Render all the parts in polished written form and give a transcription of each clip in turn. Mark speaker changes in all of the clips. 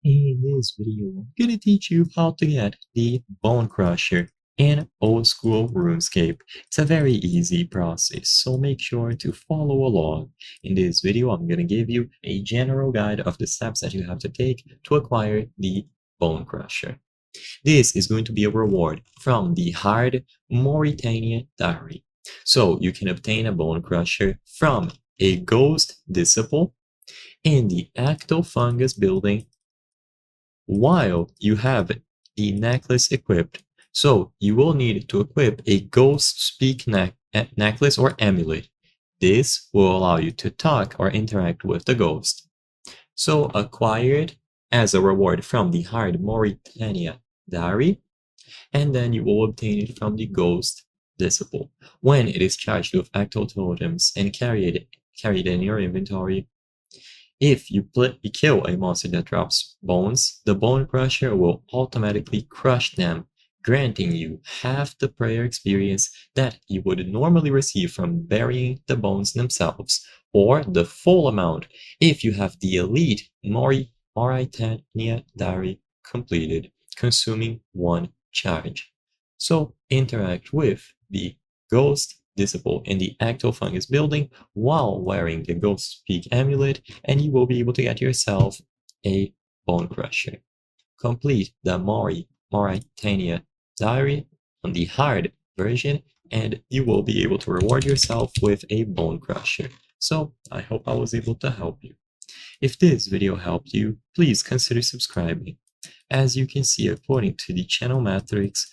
Speaker 1: In this video, I'm gonna teach you how to get the Bone Crusher in Old School RuneScape. It's a very easy process, so make sure to follow along. In this video, I'm gonna give you a general guide of the steps that you have to take to acquire the Bone Crusher. This is going to be a reward from the Hard Mauritania Diary. So you can obtain a Bone Crusher from a Ghost Disciple in the Ectofungus building while you have the necklace equipped. So you will need to equip a Ghost Speak necklace or amulet. This will allow you to talk or interact with the ghost. So acquire it as a reward from the Hard Mauritania Diary, and then you will obtain it from the Ghost Disciple. When it is charged with ectototems and carried in your inventory, if you kill a monster that drops bones, the Bone Crusher will automatically crush them, granting you half the prayer experience that you would normally receive from burying the bones themselves, or the full amount if you have the Elite Mauritania Diary completed, consuming one charge. So interact with the Ghost Disciple in the Ectofungus building while wearing the Ghost Speak amulet, and you will be able to get yourself a Bone Crusher. Complete the Mauritania Diary on the hard version, and you will be able to reward yourself with a Bone Crusher. So I hope I was able to help you. If this video helped you, please consider subscribing. As you can see, according to the channel metrics,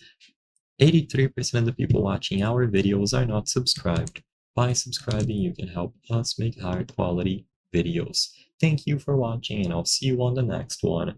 Speaker 1: 83% of the people watching our videos are not subscribed. By subscribing, you can help us make higher quality videos. Thank you for watching, and I'll see you on the next one.